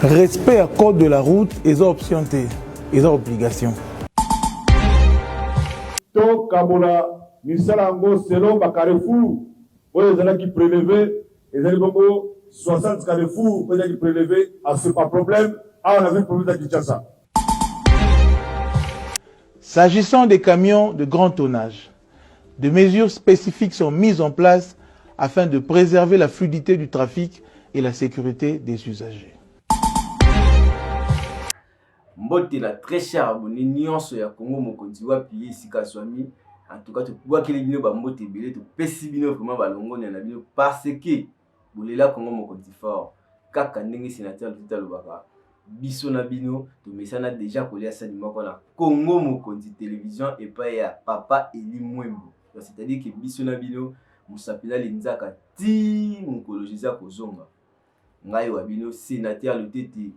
Respect à code de la route et option T, et obligation. To kabola misalango selon ba Carrefour, oyo ezalaki prélevé, ezali bongo 60 Carrefour oyo ezalaki prélevé, à ce pas problème, on avait problème à Kinshasa. S'agissant des camions de grand tonnage, des mesures spécifiques sont mises en place afin de préserver la fluidité du trafic et la sécurité des usagers. Mbote na très cher abonné nyonso ya Congo mokonzi wapi esika swami. En tout cas to pouwa kele bino ba mbote belé to pesi bino vraiment balongo na bino parce que bolela Congo mokonzi fort kaka ndenge sénateur Luta Lobaka biso na bino to mesana déjà kolia sani moko na Congo mokonzi télévision et pas ya papa Eli Mwembo. C'est-à-dire que biso na bino musapela linzaka ti mukologiza kozonga ngai wa bino sénateur Lutete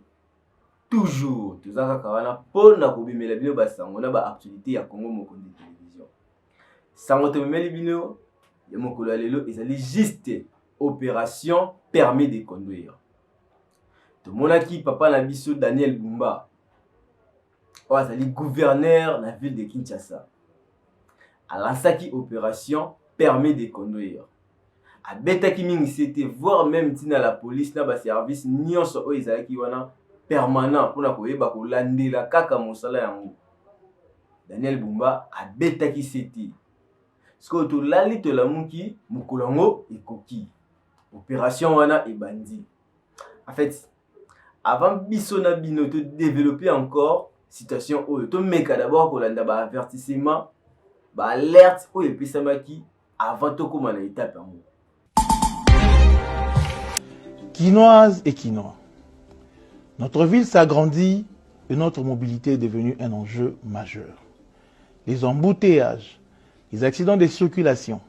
toujours tozaka kawana pona kobimela bino basango na ba actualité ya Congo mokonzi télévision. Sango to memeli bino ya mokolo ya lelo ezali juste opération permis de conduire. To monaki papa na biso Daniel Bumba o azali gouverneur na ville de Kinshasa. Alansaki opération permis de conduire. Abetaki mingi c'était voire même tina la police na ba service nyonso o ezalaki wana permanent pour koyeba kolandela kaka mosala yango. Daniel Bumba abetaki seti. Sko to lali to lamuki mukolongo ekoki. Opération wana ebandi. En fait, avant biso na bino to développer encore situation oyo to meka d'abord kolanda ba avertissement, ba alerte oyo epesamaki avant to koma na étape yango. Quinoise et quinois. Notre ville s'agrandit et notre mobilité est devenue un enjeu majeur. Les embouteillages, les accidents de circulation,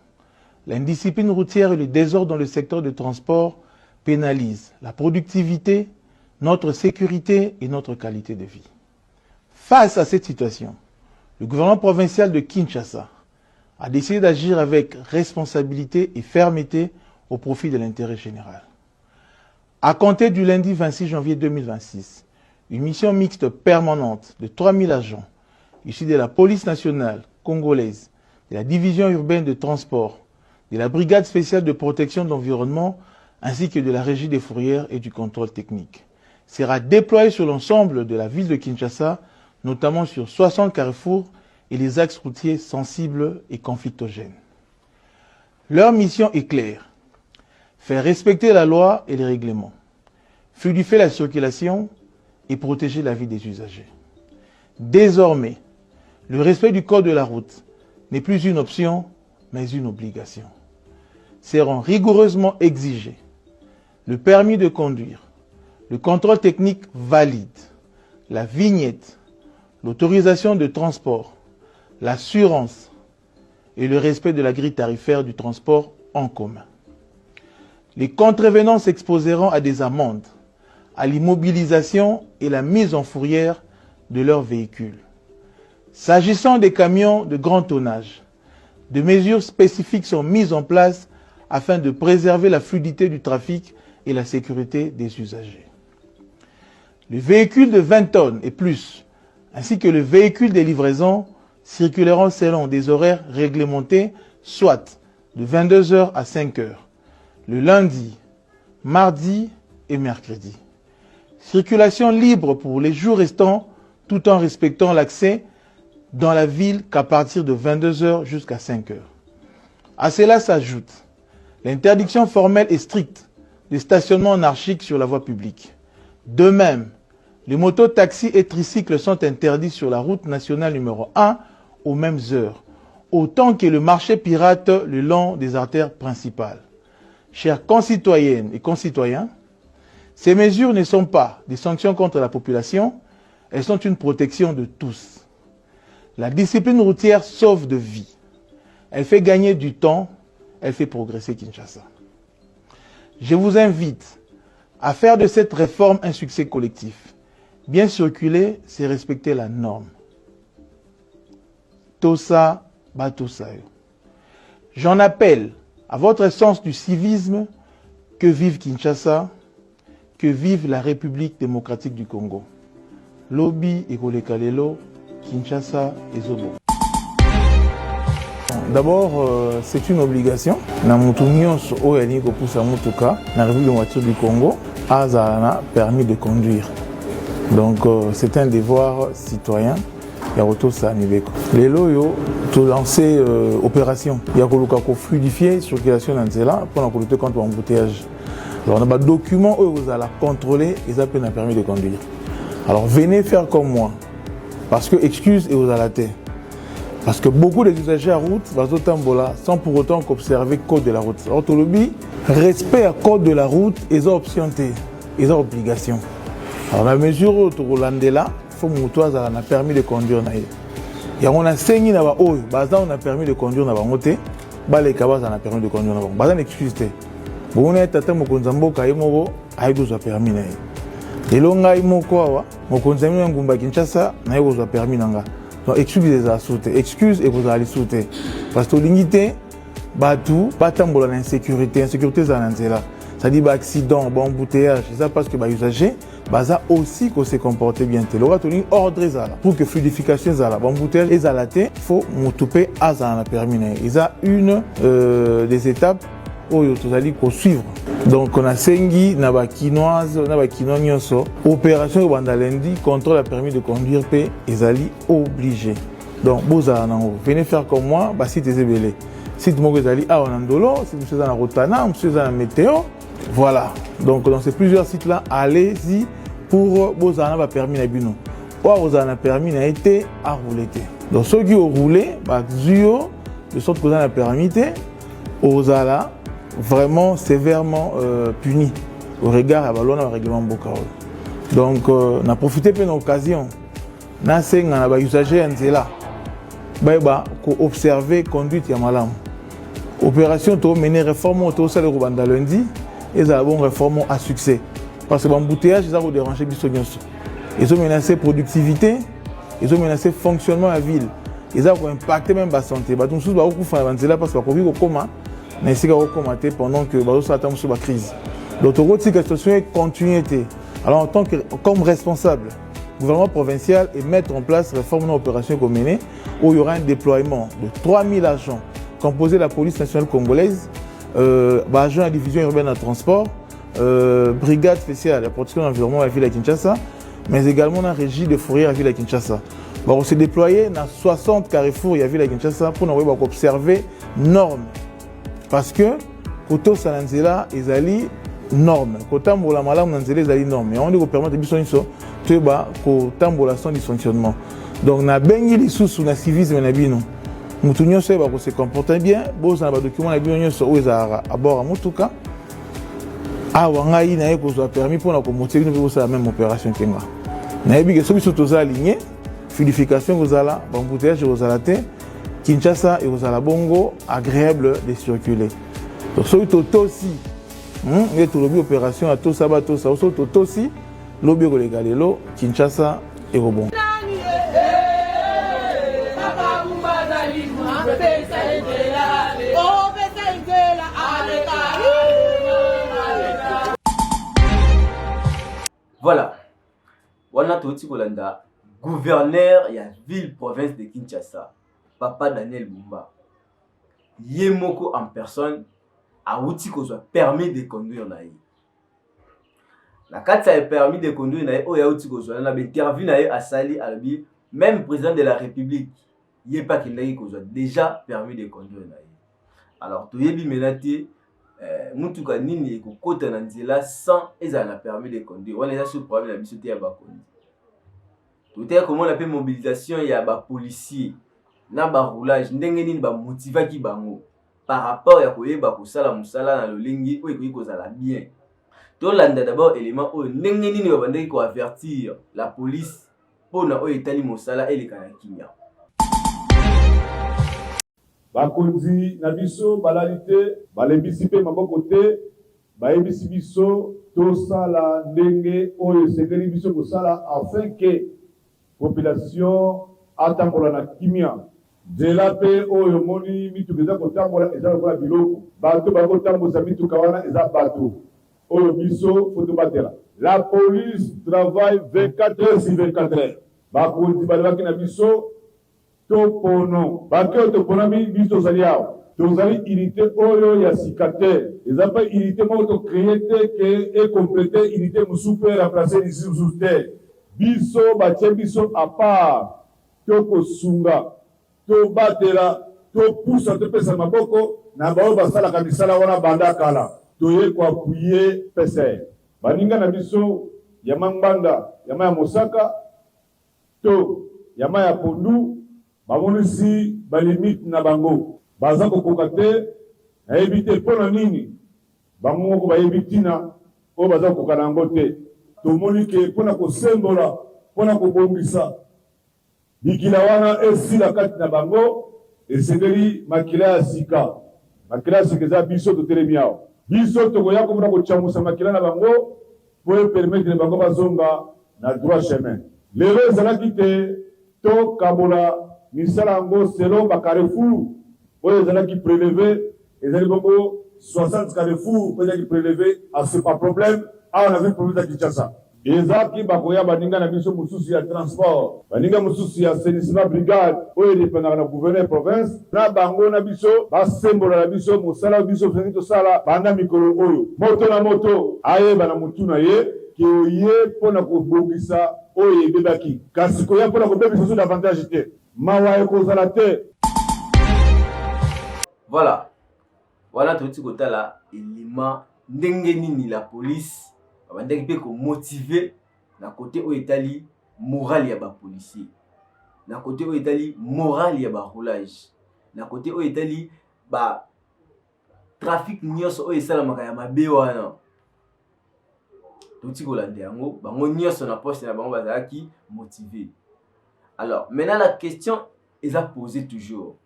l'indiscipline routière et le désordre dans le secteur de transport pénalisent la productivité, notre sécurité et notre qualité de vie. Face à cette situation, le gouvernement provincial de Kinshasa a décidé d'agir avec responsabilité et fermeté au profit de l'intérêt général. À compter du lundi 26 janvier 2026, une mission mixte permanente de 3000 agents issus de la police nationale congolaise, de la division urbaine de transport, de la brigade spéciale de protection de l'environnement ainsi que de la régie des fourrières et du contrôle technique sera déployée sur l'ensemble de la ville de Kinshasa, notamment sur 60 carrefours et les axes routiers sensibles et conflictogènes. Leur mission est claire: faire respecter la loi et les règlements, fluidifier la circulation et protéger la vie des usagers. Désormais, le respect du code de la route n'est plus une option, mais une obligation. Seront rigoureusement exigés le permis de conduire, le contrôle technique valide, la vignette, l'autorisation de transport, l'assurance et le respect de la grille tarifaire du transport en commun. Les contrevenants s'exposeront à des amendes, à l'immobilisation et la mise en fourrière de leurs véhicules. S'agissant des camions de grand tonnage, des mesures spécifiques sont mises en place afin de préserver la fluidité du trafic et la sécurité des usagers. Les véhicules de 20 tonnes et plus, ainsi que les véhicules de livraison, circuleront selon des horaires réglementés, soit de 22 h à 5 h, le lundi, mardi et mercredi. Circulation libre pour les jours restants, tout en respectant l'accès dans la ville qu'à partir de 22 h jusqu'à 5 h. À cela s'ajoute l'interdiction formelle et stricte des stationnements anarchiques sur la voie publique. De même, les motos, taxis et tricycles sont interdits sur la route nationale numéro 1 aux mêmes heures, autant que le marché pirate le long des artères principales. Chers concitoyennes et concitoyens, ces mesures ne sont pas des sanctions contre la population, elles sont une protection de tous. La discipline routière sauve de vies. Elle fait gagner du temps, elle fait progresser Kinshasa. Je vous invite à faire de cette réforme un succès collectif. Bien circuler, c'est respecter la norme. Tosa Batosayo. J'en appelle à votre sens du civisme, que vive Kinshasa, que vive la République démocratique du Congo. Lobby et Kolekalelo, Kinshasa et Zobo. D'abord, c'est une obligation. Na mutu nyonso oyo ali kopusa mutuka na République démocratique du Congo azala permis de conduire. Donc c'est un devoir citoyen. Les loyaux ont lancé opération. Il y a ko fluidifier la circulation dans cela pour lutter contre l'embouteillage. Alors on a des documents où vous allez contrôler et ça peut nous permis de conduire. Alors venez faire comme moi. Parce que excuse et vous allez la. Parce que beaucoup d'usagers à route sans pour autant observer le code de la route. Alors tout le but, respect à code de la route et les options et les obligations. Alors la mesure où tu là, il faut que tu permis de conduire. Et on a saigné na ba oyo, on a permis de conduire na bangote, les cabas on a permis de conduire na bango. Bazan excuse te. Bon on tata mokonzambo kaimoko ayiko permis na ye. Elonga imoko awa, mokonzami ngumba Kinshasa na yeko permis nanga. Donc excuse les assoutes, excuse et vous allez sauter. Parce que l'ingité batu patambola na insécurité za nanzela. Ça dit accident, embouteillage, ça parce que usager baza aussi qu'on se comporte bien. L'aura tenu ordre pour que fluidification zala, embouteillage et zalaté, faut moutouper azan la permis. Il y a une des étapes où vous allez suivre. Donc on a sengi naba quinoise, naba quinoa nyonso, opération bandalendi contrôle la permis de conduire p ezali obligé. Donc boza nango, venez faire comme moi, bah si t'es ébélé. Si tu m'as dit ah on a ndolo, si tu es dans la Rotana, si tu es dans la météo. Voilà, donc dans ces plusieurs sites-là, allez-y pour vos années permis na bino. Ou vos années permis na été à rouler. Donc ceux qui ont roulé, de sorte que vous avez permis, aux ala vraiment sévèrement punis au regard à ballon règlement Bokao. Donc on a profité de l'occasion. Na senga na usager anzela. Ba ko observer conduite ya malam. Opération to mener réforme to sale Rwanda lundi. Et ça a une réforme à succès. Parce que l'embouteillage, ça va déranger les gens. Ils ont menacé la productivité, ils ont menacé le fonctionnement de la ville. Ils ont impacté même la santé. Donc, tout le monde va faire parce que le coma, mais c'est commenté pendant que nous attendons sur la crise. Donc, la situation est continuité. Alors, en tant que comme responsable, gouvernement provincial et mettre en place la réforme d'opération menée où il y aura un déploiement de 3000 agents composés de la police nationale congolaise. Agent à la division urbaine de transport, brigade spéciale de la protection de l'environnement à la ville de Kinshasa, mais également la régie de fourrière à la ville de Kinshasa. On s'est déployé dans 60 carrefours à la ville de Kinshasa pour observer les normes. Parce que, quand on s'ananzela, ils ont normes. Quand on a malam nanzela, ils ont normes. Et on dit qu'on permet de bisoniso, tu vois, quand on a son dysfonctionnement. Donc, on a baigné les sous sur le civisme et le Moutounio se comporte bien, bon ça va document la bien sur où à bord à Moutuka. Ah wangai na eko so permis pour na ko motiver nous la même opération kenga. Na ebi que sobi soto za aligné, fluidification vous ala, embouteillage vous ala té, Kinshasa et vous ala bongo agréable de circuler. Donc sobi toto aussi. Et tout lobby opération à tout sabato ça aussi toto aussi, lobby ko legalelo, Kinshasa et au bon. Voilà. Wana Toti Kolanda, gouverneur et ville province de Kinshasa, Papa Daniel Bumba. Yemoko en personne a outil qu'on soit permis de conduire naïe. La carte ça permis de conduire naïe, oh ya outil qu'on soit, on a interview naïe à Sali Albi, même président de la République, il pas qu'il naïe qu'on soit déjà permis de conduire naïe. Alors, tu yebi menati, mutuka nini eko kota na nzela sans ezala permis de conduire. On est sur le problème de la bisoté ya ba conduire. Tout est comment on appelle mobilisation ya ba policier na ba roulage ndenge nini ba motiva ki bango par rapport ya koyeba ko sala musala na lolingi o eko kozala bien. To landa d'abord élément o ndenge nini ba bandeki ko avertir la police pona o etali musala elekana kimia. Bakonzi na biso balalite balembisi pe maboko te bayebisi biso tosala ndenge oyo sekeli biso kosala afin que population atambola na kimia nzela pe oyo moni mituka eza kotambola eza lokola biloko bato bakotamboza mituka wana eza bato oyo biso foto batela La police travaille 24 heures sur 24 heures. Bakonzi balaki na biso to pono. Bakio to ponami biso zaliao. Tozali unité oyo ya sikater. Eza pas unité moko to créer que et compléter unité musupe remplacer ici sous terre. Biso batie biso à part. To kosunga. To batela. To poussa to pesa maboko na bao basala kabisala wana banda kala. To ye ko appuyer PC. Baninga na biso ya Manganda, ya Maya Mosaka, to ya Maya Pondu, bamonisi balimite na bango. Baza kokoka te na ebite pona nini bango moko bayebitina o baza kokoka nango te. Tomoni ke pona kosembola pona kobongisa bikila wana esila kati na bango esengeli makila ya sika. Makila ya sika eza biso totelemi awa. Biso tokoya komona kochamusa makila na bango pour permettre les bango bazonga na droit chemin. Lelo ezalaki te to kabola misala yango selon bacarrefour oyo ezalaki prélevé ezali bongo 60 carrefour oyo ezalaki prélevé à ce pas problème awa na ville province ya Kinshasa. Ezaki bakoya baninga na biso mosusu ya transport baninga mosusu ya assainissement brigade oyo edependaka na gouverneur province na bango na biso basembola na biso mosala biso tolingi tosala banda mikolo oyo moto na moto ayeba na motu na ye ke oye mpona kobongisa oyo ebebaki kasi koya mpona kobebisa so davantage te mawa ekozala te. Voilà, wana toti kotala elima ndenge nini la police bandaki mpe komotive na kote oyo etali morale ya bapolisier, na kote oyo etali morale ya baroulage, na kote oyo etali trafic nyonso oyo esalamaka ya mabe wana toti kolanda yango bango nyonso na poste na bango bazalaki motivé. Alors maintenant la question eza posée toujours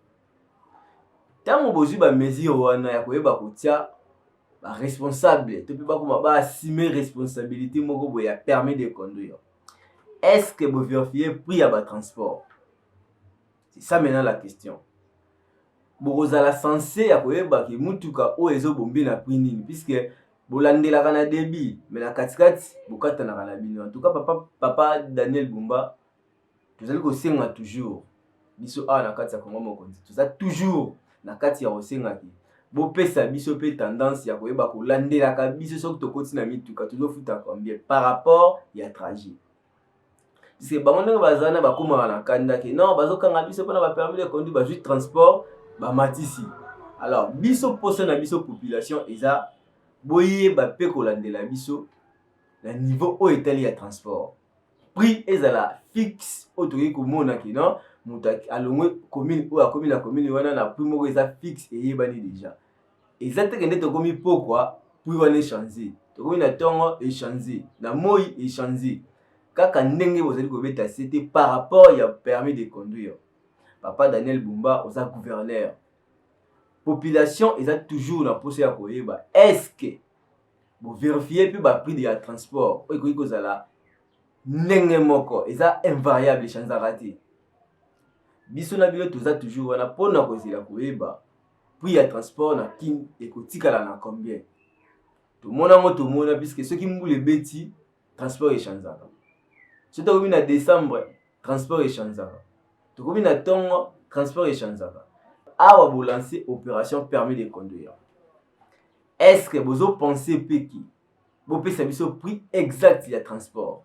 ntango bozwi bamesure wana ya koyeba kotia responsable, tu peux pas comme assumer responsabilité moko boya permis de conduire. Est-ce que vous vérifiez prix à transport? C'est ça maintenant la question. Vous avez censé à koyeba que mutuka o ezo bombi na prix nini puisque bolandela kana débit mais na katikati bokata na kana bino. En tout cas papa Daniel Bumba vous allez ko senga toujours biso a na kati ya Kongo mokonzi. Tout ça toujours na kati ya osenga ki bopesa biso pe tendance ya koyeba kolandelaka biso soki tokoti na mituka tozofuta combien par rapport ya trajet. Parce que bango ndenge bazana bakomaka na kanda ke non bazokanga biso mpona bapermis de conduire bazwi transport bamatisi. Alors biso posa na biso population eza boyeba pe kolandela biso na niveau oyo etali ya transport. Prix ezala fixe oyo tokoki komona ke non moto alongwe commune oyo akomi na commune wana na prix moko eza fixe eyebani déjà. Exactement nde tokomi pokwa prix wana échanger. Tokomi na tongo échanger, na moi échanger. Kaka ndenge bozali kobeta c'était par rapport ya permis de conduire. Papa Daniel Bumba oza gouverneur. Population eza toujours na poste ya koyeba. Est-ce que vous vérifiez puis ba prix de transport oyo koki kozala ndenge moko eza invariable échangeaka te. Biso na bilo toza toujours wana pona kozela koyeba prix ya transport na kin ekotikala na combien. Tout le monde puisque ceux qui moulent bêtis transport échangeaka. Si tu as décembre transport échangeaka. Tu as tongo transport échangeaka. Awa vous lancer opération permis de conduire. Est-ce que vous pensez peki vous payez biso prix exact ya transport?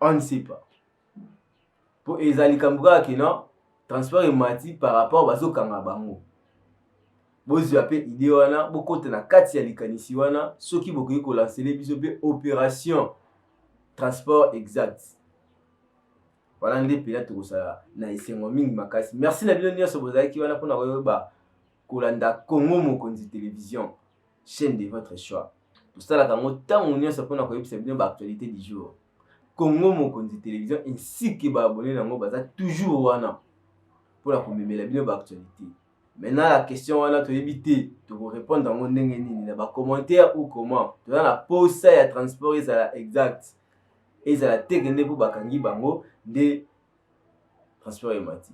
On ne sait pas. Pour ezali kambura ki non transport emati par rapport bazo kanga bango. Bozu ape idée wana bokota na kati ya likanisi wana soki bokoki ko lancer biso pe opération transport exact. Voilà ndé pila to kosala na esengo mingi makasi. Merci na bino nyonso bozaki wana pona koyeba kolanda Congo Mokonzi télévision, chaîne de votre choix. Tout ça la kango tango nyonso pona koyebisa bino ba actualité du jour. Congo Mokonzi télévision ainsi que ba abonné nango baza toujours wana pour la komemela bino ba actualité. Maintenant la question wana to éviter de vous répondre dans mon ndenge nini na ba commentaire ou comment. Tu as la pause ça ya transport et ça exact. Et ça la tekende pour bakangi bango de transport emati.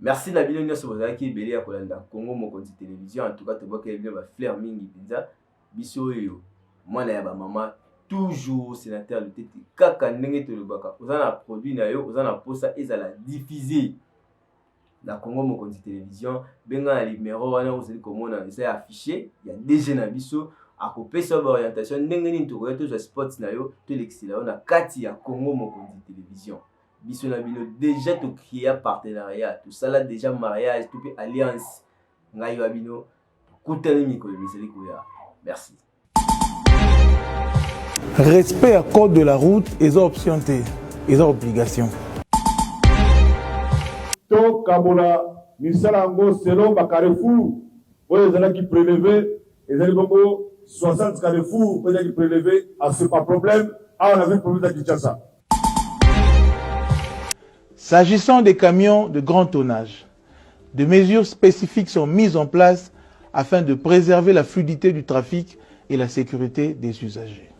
Merci na bino nyonso bozalaki ebele ya kolanda Congo Mokonzi télévision. En tout cas to boka bino ba fleur mingi penza biso yo mwana ya ba mama toujours sénateur Lutete kaka ndenge tolobaka oza na produit na yo oza na posa ezala diffuser la Congo Mokonzi télévision benga na numéro wana ozali komona eza affiché ya DG na biso akopesa ba orientation ndenge nini tokoya to sports na yo to l'excellent na kati ya Congo Mokonzi télévision biso na bino déjà to créer partenariat tout ça là déjà mariage tout alliance ngai wa bino kutani mikolo miseli koya merci. Respect à code de la route et option T, et obligation. To kabola misala ngo selon ba Carrefour oyo ezala ki prélevé ezali bongo 60 Carrefour oyo ezali prélevé à ce pas problème on avait problème à Kinshasa. S'agissant des camions de grand tonnage, des mesures spécifiques sont mises en place afin de préserver la fluidité du trafic et la sécurité des usagers.